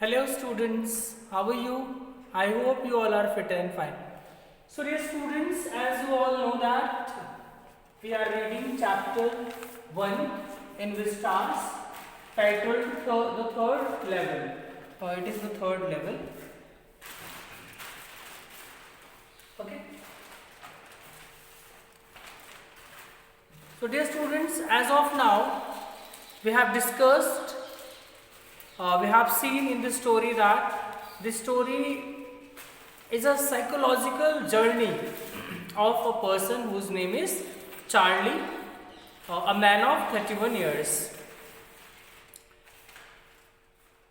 Hello students, how are you? I hope you all are fit and fine. So dear students, as you all know that we are reading chapter 1 in the stars titled the third level. It is the third level. Okay. So dear students, as of now we have discussed we have seen in the story that this story is a psychological journey of a person whose name is Charlie, a man of 31 years.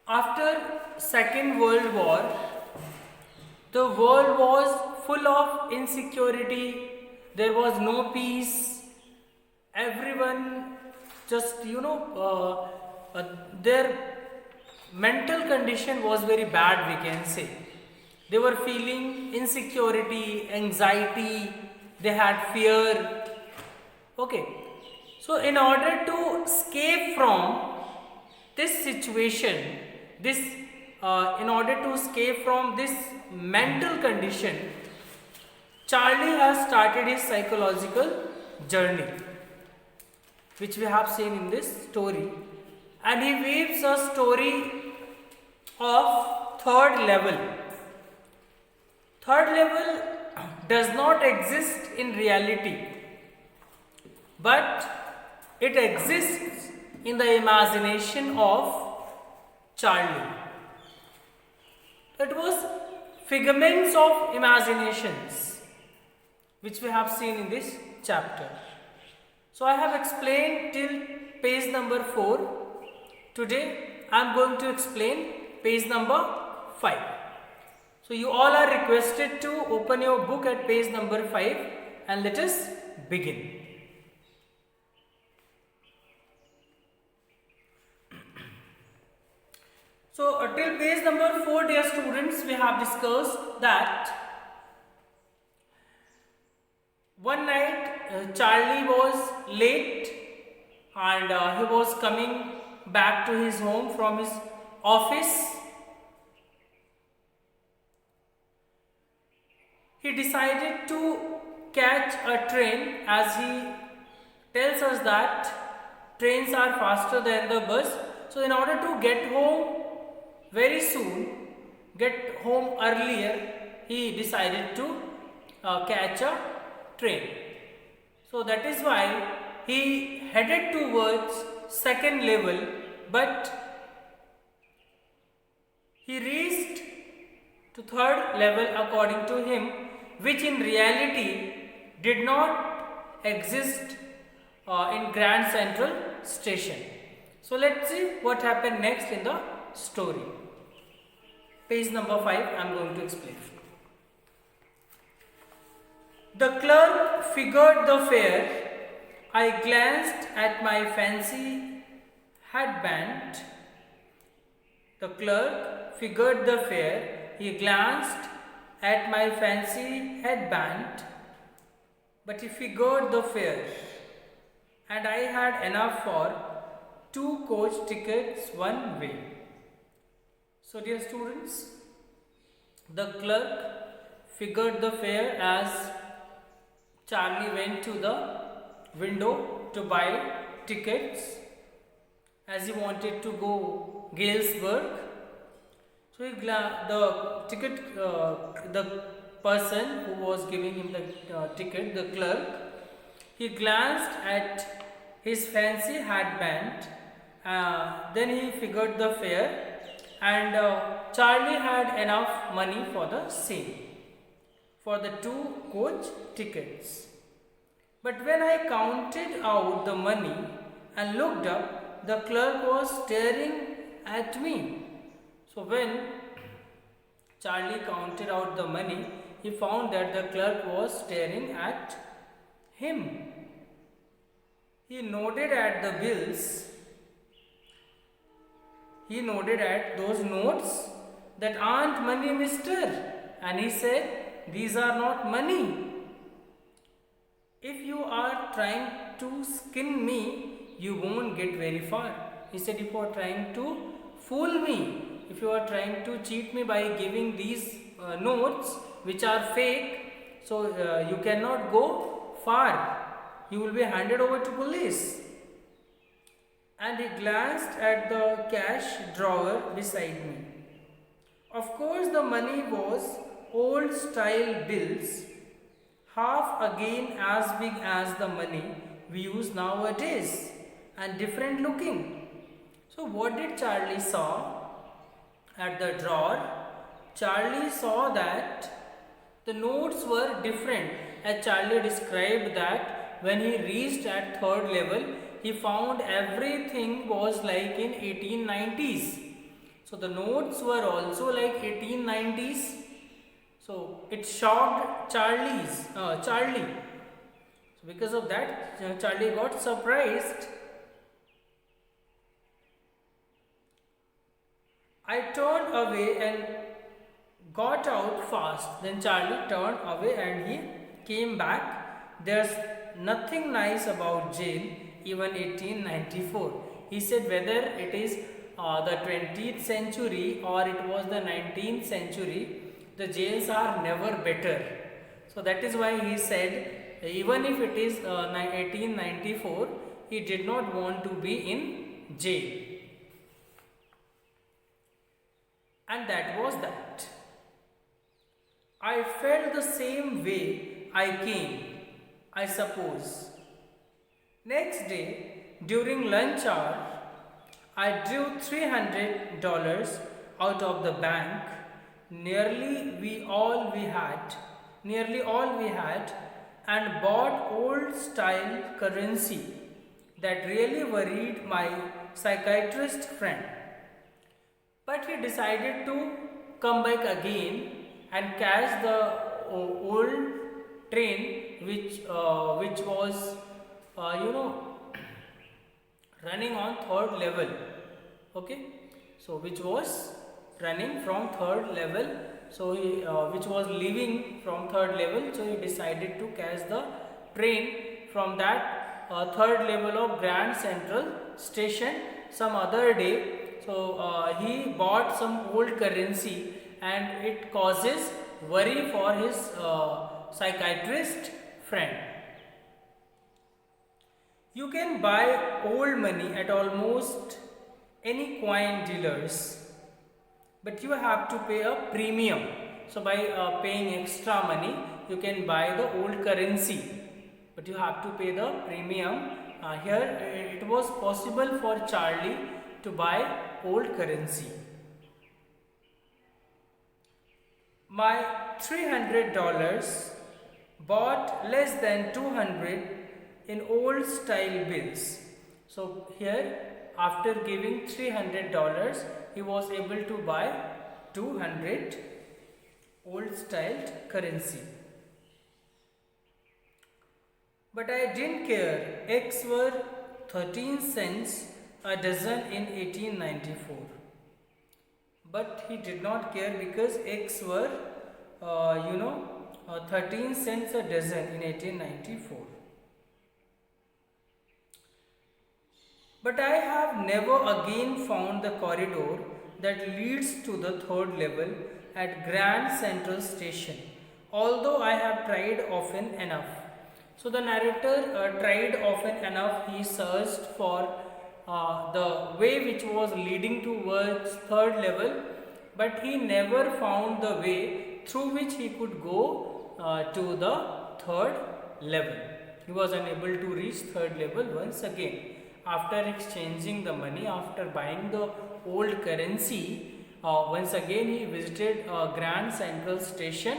After Second World War, the world was full of insecurity, there was no peace, everyone just their mental condition was very bad, we can say. They were feeling insecurity, anxiety, they had fear. Okay, so in order to escape from this situation, in order to escape from this mental condition, Charlie has started his psychological journey, which we have seen in this story, and he weaves a story of third level. Third level does not exist in reality, but it exists in the imagination of Charlie. It was figments of imaginations which we have seen in this chapter. So I have explained till page number 4. Today I am going to explain page number 5. So you all are requested to open your book at page number 5 and let us begin. So till page number 4, dear students, we have discussed that one night Charlie was late and he was coming back to his home from his office. He decided to catch a train, as he tells us that trains are faster than the bus. So in order to get home very soon, get home earlier, he decided to catch a train. So that is why he headed towards second level, but he reached to third level according to him, which in reality did not exist in Grand Central Station. So let's see what happened next in the story. Page number 5, I am going to explain. The clerk figured the fare. I glanced at my fancy headband. The clerk figured the fare. He glanced at my fancy headband, but he figured the fare, and I had enough for 2 coach tickets one way. So dear students, the clerk figured the fare as Charlie went to the window to buy tickets, as he wanted to go Galesburg. So the person who was giving him the ticket, the clerk, he glanced at his fancy headband, then he figured the fare, and Charlie had enough money for the same, for the 2 coach tickets. But when I counted out the money and looked up, the clerk was staring at me. So when Charlie counted out the money, he found that the clerk was staring at him. He nodded at the bills. He nodded at those notes that aren't money, mister. And he said, these are not money. If you are trying to skin me, you won't get very far. He said, if you are trying to fool me, if you are trying to cheat me by giving these notes which are fake, so you cannot go far. You will be handed over to police. And he glanced at the cash drawer beside me. Of course, the money was old style bills, half again as big as the money we use nowadays, and different looking. So, what did Charlie saw at the drawer? Charlie saw that the notes were different, as Charlie described that when he reached at third level, he found everything was like in 1890s. So the notes were also like 1890s. So it shocked Charlie. So because of that, Charlie got surprised. I turned away and got out fast. Then Charlie turned away and he came back. There's nothing nice about jail, even 1894. He said whether it is the 20th century or it was the 19th century, the jails are never better. So that is why he said even if it is 1894, he did not want to be in jail. And that was that. I felt the same way I came, I suppose. Next day, during lunch hour, I drew $300 out of the bank, nearly all we had, and bought old style currency that really worried my psychiatrist friend. But he decided to come back again and catch the old train which was running on third level. Okay, so which was running from third level, so he which was leaving from third level, so he decided to catch the train from that third level of Grand Central Station some other day. So he bought some old currency and it causes worry for his psychiatrist friend. You can buy old money at almost any coin dealers, but you have to pay a premium. So by paying extra money, you can buy the old currency, but you have to pay the premium. Here it was possible for Charlie to buy old currency. My $300 bought less than 200 in old style bills. So here after giving $300, he was able to buy 200 old styled currency. But I didn't care. Eggs were 13 cents a dozen in 1894. But he did not care because eggs were 13 cents a dozen in 1894. But I have never again found the corridor that leads to the third level at Grand Central Station, although I have tried often enough. So the narrator tried often enough. He searched for the way which was leading towards third level, but he never found the way through which he could go to the third level. He was unable to reach third level once again. After exchanging the money, after buying the old currency, once again he visited Grand Central Station,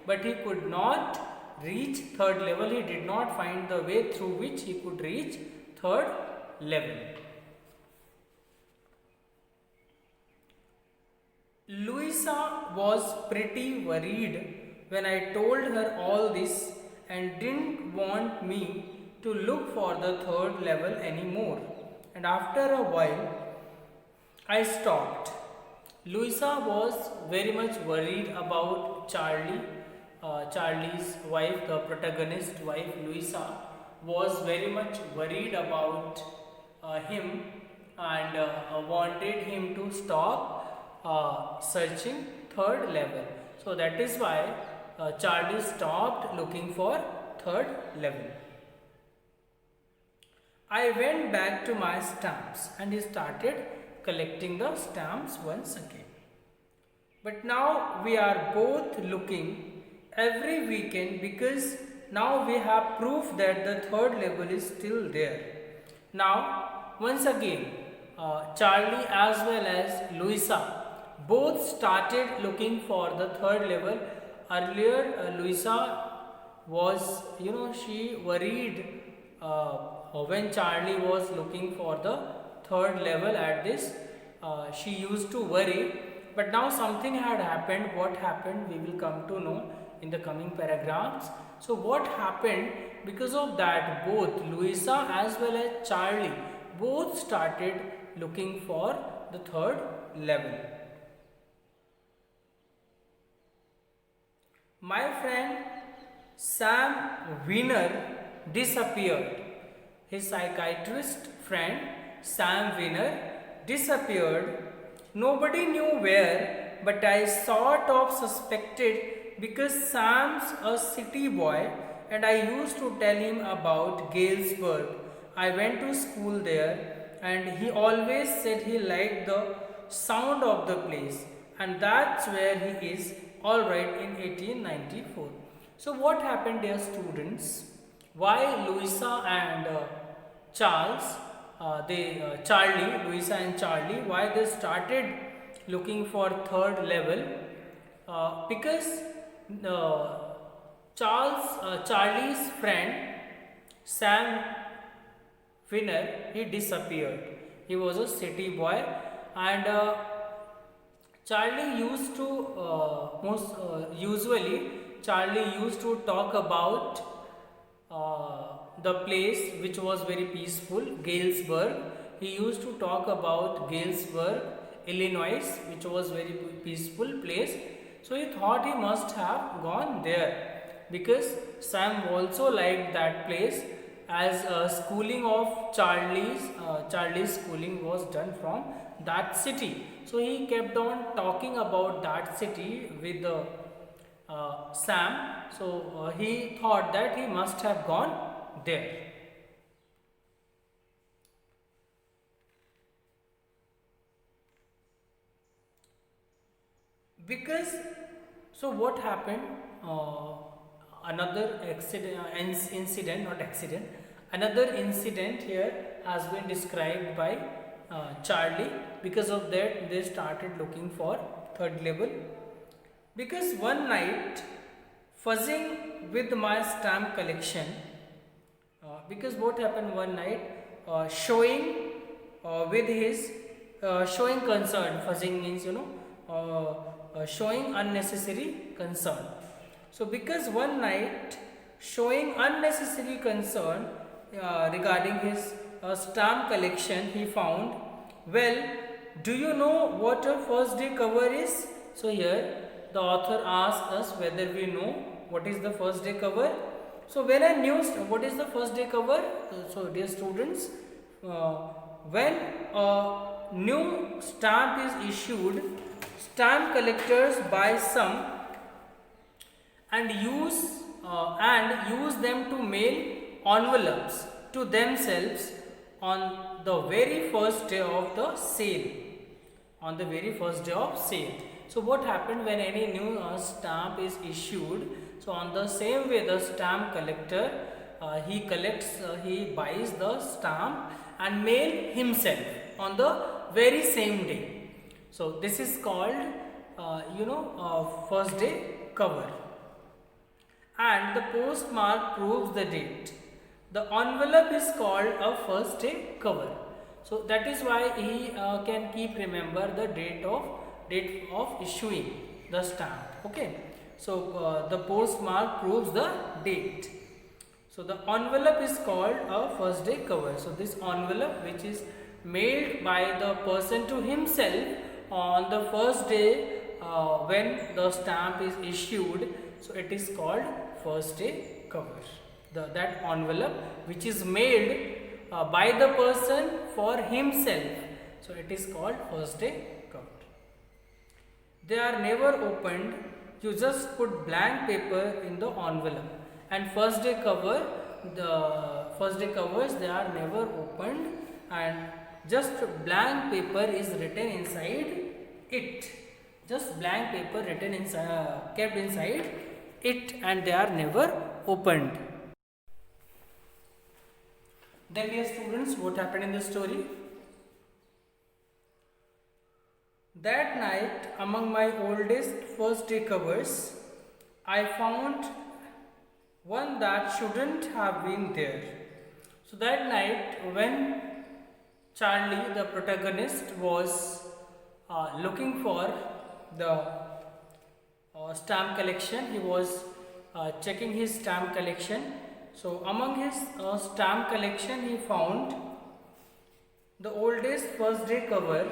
but he could not reach third level. He did not find the way through which he could reach third level. Louisa was pretty worried when I told her all this and didn't want me to look for the third level anymore. And after a while, I stopped. Louisa was very much worried about Charlie. Charlie's wife, the protagonist wife, Louisa, was very much worried about him and wanted him to stop searching third level. So that is why Charlie stopped looking for third level. I went back to my stamps and he started collecting the stamps once again. But now we are both looking every weekend because now we have proof that the third level is still there. Now, once again, Charlie as well as Louisa both started looking for the third level. Earlier, Louisa was, she worried when Charlie was looking for the third level at this. She used to worry, but now something had happened. What happened, we will come to know in the coming paragraphs. So what happened, because of that both Louisa as well as Charlie both started looking for the third level. My friend Sam Wiener disappeared. His psychiatrist friend Sam Wiener disappeared. Nobody knew where, but I sort of suspected because Sam's a city boy and I used to tell him about Galesburg. I went to school there and he always said he liked the sound of the place, and that's where he is alright in 1894. So what happened, dear students? Why Louisa and Charlie, Louisa and Charlie, why they started looking for third level? Because Charlie's friend Sam Wiener, he disappeared. He was a city boy, and Charlie used to usually Charlie used to talk about the place which was very peaceful, Galesburg. He used to talk about Galesburg, Illinois, which was very peaceful place. So he thought he must have gone there because Sam also liked that place, as schooling of Charlie's schooling was done from that city. So he kept on talking about that city with Sam. So he thought that he must have gone there. Because, so what happened? Another another incident here has been described by Charlie. Because of that, they started looking for third level. Because one night, fuzzing with my stamp collection, because what happened one night, showing with his showing concern, fuzzing means showing unnecessary concern. So because one night showing unnecessary concern regarding his stamp collection, he found, well, do you know what a first day cover is? So here the author asks us whether we know what is the first day cover. So when I knew what is the first day cover, so dear students, when a new stamp is issued, stamp collectors buy some and use them to mail envelopes to themselves on the very first day of the sale. On the very first day of sale. So what happened when any new stamp is issued? So on the same way, the stamp collector he buys the stamp and mail himself on the very same day. So this is called first day cover, and the postmark proves the date. The envelope is called a first day cover. So that is why he can keep remember the date of issuing the stamp. Okay. So the postmark proves the date. So the envelope is called a first day cover. So this envelope, which is mailed by the person to himself on the first day when the stamp is issued, so it is called first day cover. That envelope which is mailed by the person for himself, so it is called first day cover. they are never opened. You just put blank paper in the envelope, and first day cover, the first day covers, they are never opened, and just blank paper is written inside it. Just blank paper written inside, kept inside it, and they are never opened. Then dear students, what happened in the story? That night, among my oldest first day covers, I found one that shouldn't have been there. So that night, when Charlie, the protagonist, was looking for the stamp collection, he was checking his stamp collection. So among his stamp collection, he found the oldest first day cover,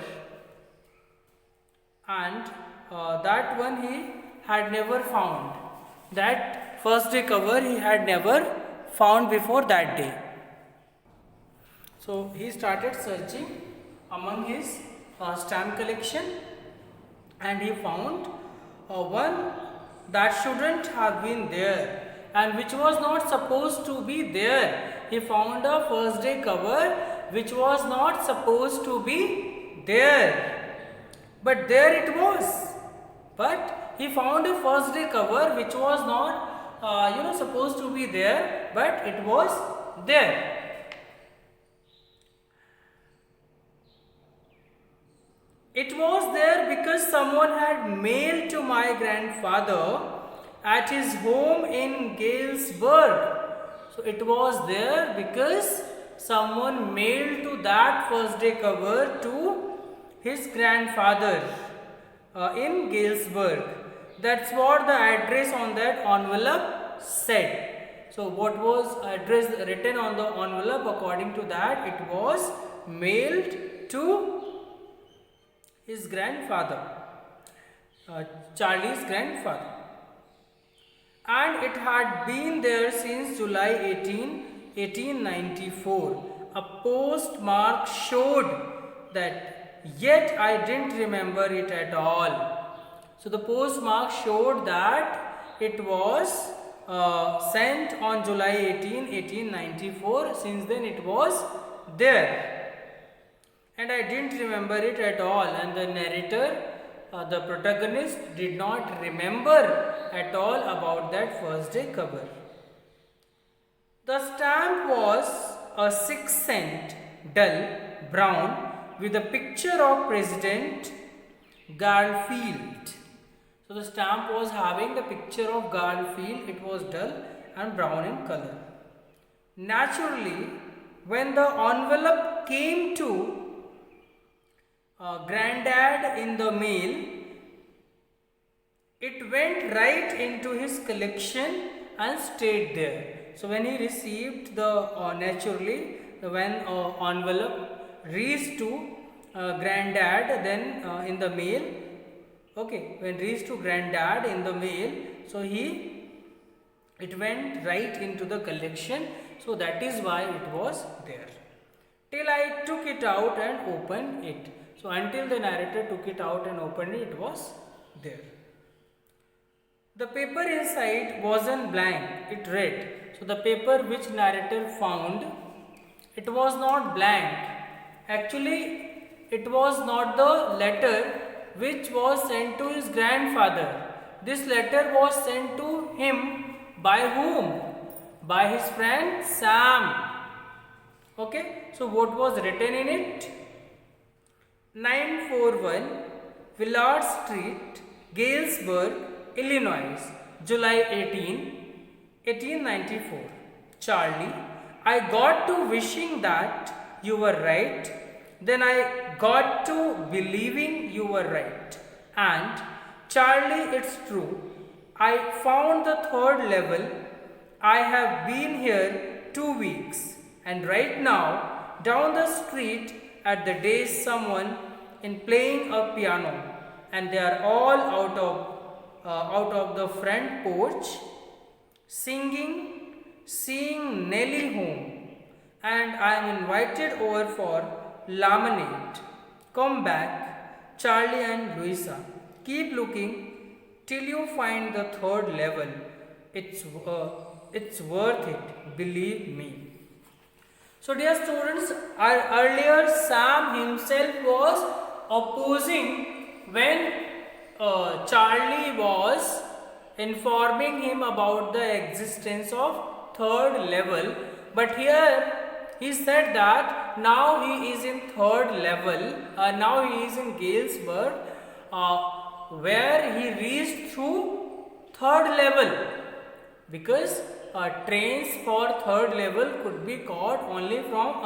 and that one he had never found. That first day cover he had never found before that day. So he started searching among his stamp collection, and he found one that shouldn't have been there, and which was not supposed to be there. He found a first day cover which was not supposed to be there, but there it was. But he found a first day cover which was not supposed to be there, but it was there. It was there because someone had mailed to my grandfather at his home in Galesburg. So it was there because someone mailed to that first day cover to his grandfather in Galesburg. That's what the address on that envelope said. So what was address written on the envelope? According to that, it was mailed to his grandfather, Charlie's grandfather, and it had been there since July 18, 1894. A postmark showed that, yet I didn't remember it at all. So the postmark showed that it was sent on July 18, 1894. Since then it was there, and I didn't remember it at all. And the narrator, the protagonist, did not remember at all about that first day cover. The stamp was a 6-cent dull brown with a picture of President Garfield. So the stamp was having the picture of Garfield. It was dull and brown in color. Naturally, when the envelope came to Granddad in the mail, it went right into his collection and stayed there. So when he received the naturally when envelope reached to Granddad, then in the mail, okay, when reached to Granddad in the mail, so it went right into the collection. So that is why it was there. Till I took it out and opened it. So until the narrator took it out and opened it, it was there. The paper inside wasn't blank, it read. So the paper which narrator found, it was not blank. Actually, it was not the letter which was sent to his grandfather. This letter was sent to him by whom? By his friend Sam. Okay, so what was written in it? 941 Willard Street, Galesburg, Illinois, July 18, 1894. Charlie, I got to wishing that you were right. Then I got to believing you were right. And Charlie, it's true. I found the third level. I have been here 2 weeks. And right now, down the street at the days someone in playing a piano, and they are all out of the front porch singing Nelly home, and I am invited over for lemonade. Come back, Charlie and Louisa. Keep looking till you find the third level. It's worth it, believe me. So dear students, earlier Sam himself was opposing when Charlie was informing him about the existence of third level, but here he said that now he is in third level, now he is in Galesburg, where he reached through third level, because trains for third level could be caught only from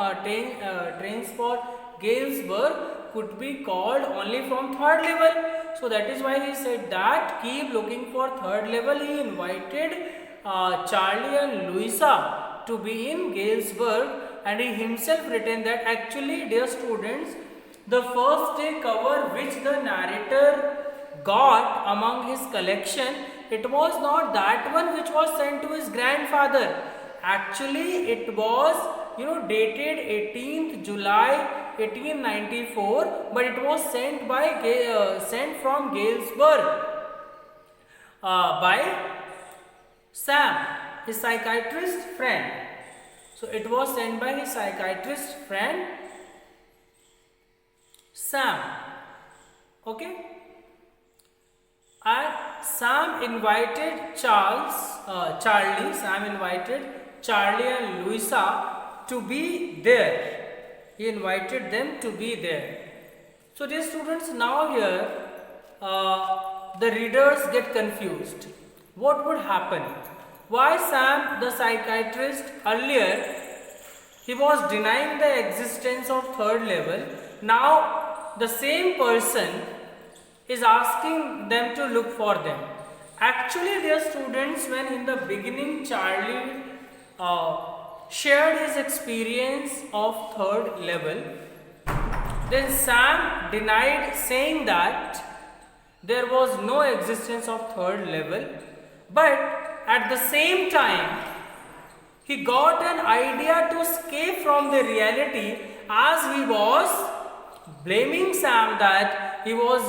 trains for Galesburg could be called only from third level. So that is why he said that keep looking for third level. He invited Charlie and Louisa to be in Galesburg, and he himself written that actually, dear students, the first day cover which the narrator got among his collection, it was not that one which was sent to his grandfather. Actually, it was dated 18th July 1894, but it was sent from Galesburg by Sam, his psychiatrist friend. So it was sent by his psychiatrist friend Sam. Okay. And Sam invited Charlie and Louisa to be there. He invited them to be there. So dear students, now here the readers get confused. What would happen? Why Sam, the psychiatrist, earlier he was denying the existence of third level. Now the same person is asking them to look for them. Actually, dear students, when in the beginning Charlie shared his experience of third level, then Sam denied, saying that there was no existence of third level, but at the same time he got an idea to escape from the reality, as he was blaming Sam that he was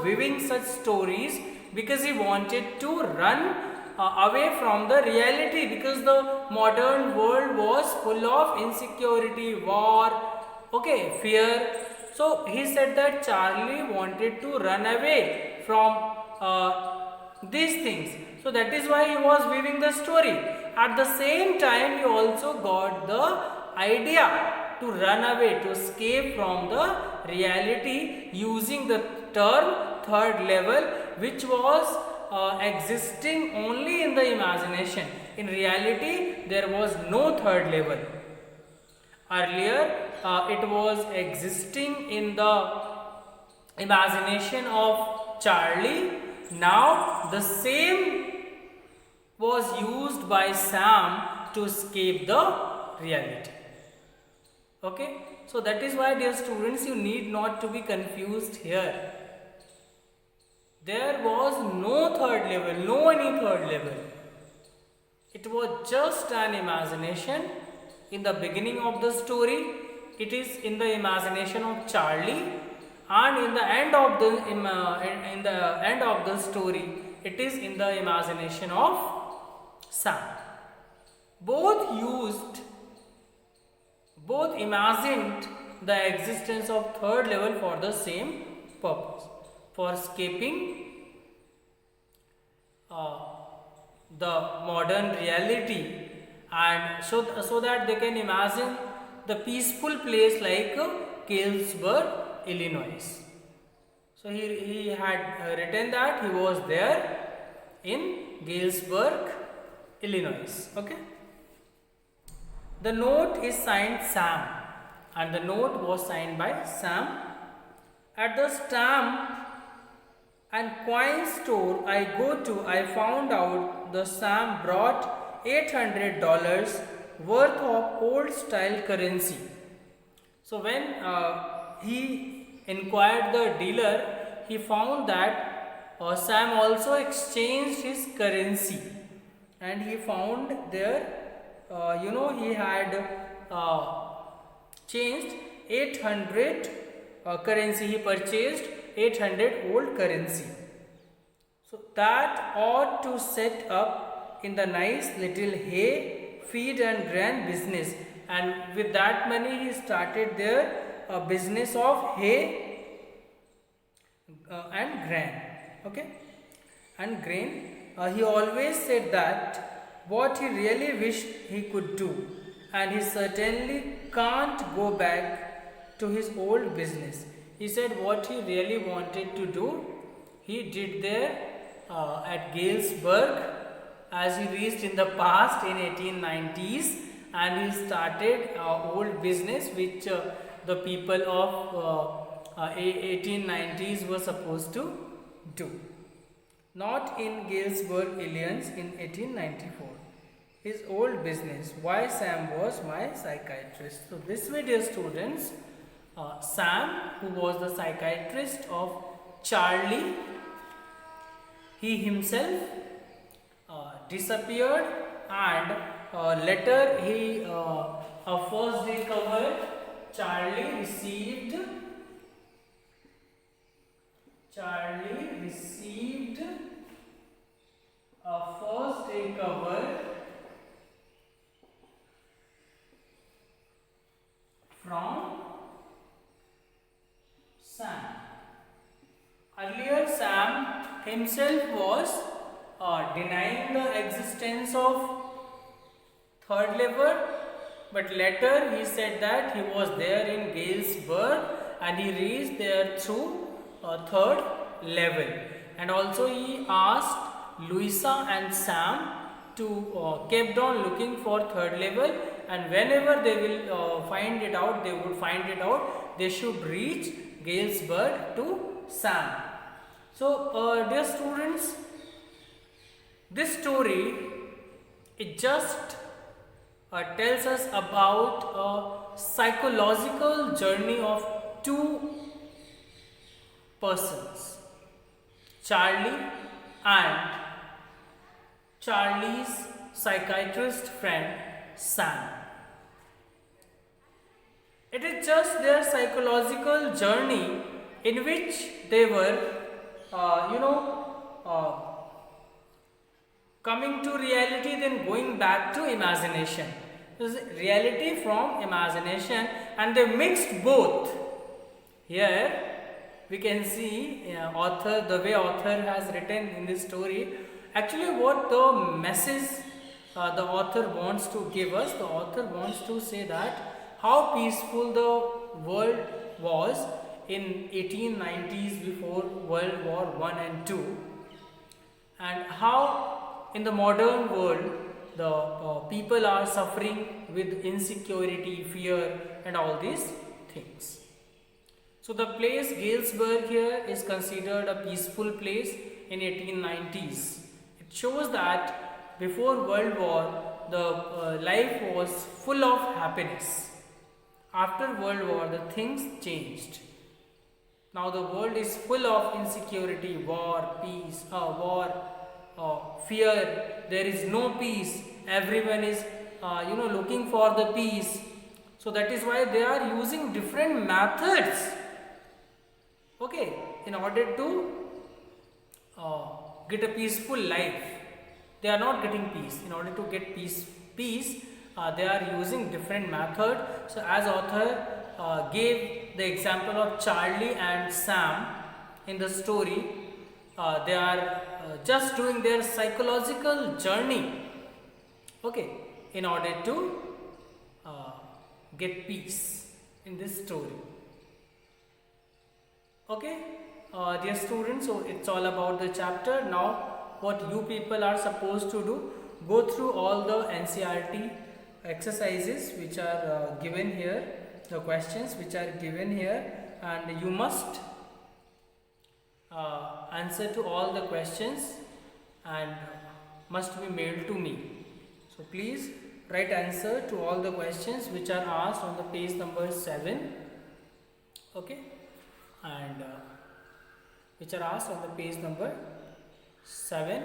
weaving such stories because he wanted to run away from the reality, because the modern world was full of insecurity, war, fear. So he said that Charlie wanted to run away from these things. So that is why he was weaving the story. At the same time, he also got the idea to run away, to escape from the reality, using the term third level, which was existing only in the imagination. In reality, there was no third level. Earlier, it was existing in the imagination of Charlie. Now, the same was used by Sam to escape the reality. Okay, so that is why, dear students, you need not to be confused here. There was no third level, no any third level. It was just an imagination. In the beginning of the story, it is in the imagination of Charlie, and in the end of the story, it is in the imagination of Sam. Both imagined the existence of third level for the same purpose, for escaping the modern reality, and so that they can imagine the peaceful place like Galesburg, Illinois. So he had written that he was there in Galesburg, Illinois. Okay. The note is signed Sam, and the note was signed by Sam. At the stamp and coin store I go to, I found out the Sam brought $800 worth of old style currency. So when he inquired the dealer, he found that Sam also exchanged his currency, and he found there he had changed $800 currency. He purchased 800 old currency. So that ought to set up in the nice little hay, feed and grain business. And with that money he started their business of hay and grain. Okay, and grain. He always said that what he really wished he could do, and he certainly can't go back to his old business. He said what he really wanted to do, he did there at Galesburg, as he reached in the past in 1890s, and he started old business which the people of 1890s were supposed to do. Not in Galesburg, Illinois in 1894. His old business, why Sam was my psychiatrist. So this way, dear students, Sam, who was the psychiatrist of Charlie, he himself disappeared, and later he first discovered Charlie received a first day cover from Sam. Earlier Sam himself was denying the existence of third level, but later he said that he was there in Galesburg and he reached there through third level. And also he asked Louisa and Sam to kept on looking for third level, and whenever they will find it out, they would find it out, they should reach Galesburg to Sam. So dear students, this story, it just tells us about a psychological journey of two persons, Charlie and Charlie's psychiatrist friend Sam. It is just their psychological journey in which they were, coming to reality, then going back to imagination. This is reality from imagination, and they mixed both. Here we can see the way author has written in this story. Actually, what the message the author wants to give us, the author wants to say that how peaceful the world was in 1890s before World War 1 and 2, and how in the modern world the people are suffering with insecurity, fear and all these things. So the place Galesburg here is considered a peaceful place in 1890s. It shows that before World War the life was full of happiness. After World War the things changed. Now the world is full of insecurity, war, peace, fear. There is no peace. Everyone is looking for the peace. So that is why they are using different methods, okay, in order to get a peaceful life. They are not getting peace. In order to get peace, they are using different method. So as author gave the example of Charlie and Sam in the story, they are just doing their psychological journey, okay, in order to get peace in this story. Okay, dear students, so it's all about the chapter. Now what you people are supposed to do, go through all the NCERT exercises which are given here, the questions which are given here, and you must answer to all the questions and must be mailed to me. So please write answer to all the questions which are asked on the page number 7, okay, and which are asked on the page number 7,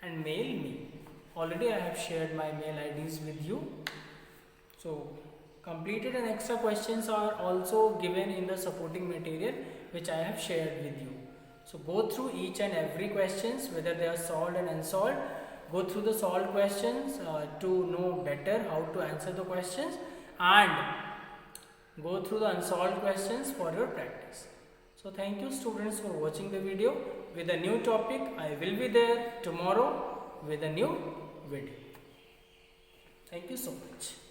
and mail me. Already I have shared my mail IDs with you, so completed and extra questions are also given in the supporting material which I have shared with you. So go through each and every questions, whether they are solved and unsolved. Go through the solved questions to know better how to answer the questions, and go through the unsolved questions for your practice. So thank you students for watching the video. With a new topic, I will be there tomorrow with a new video. Thank you so much.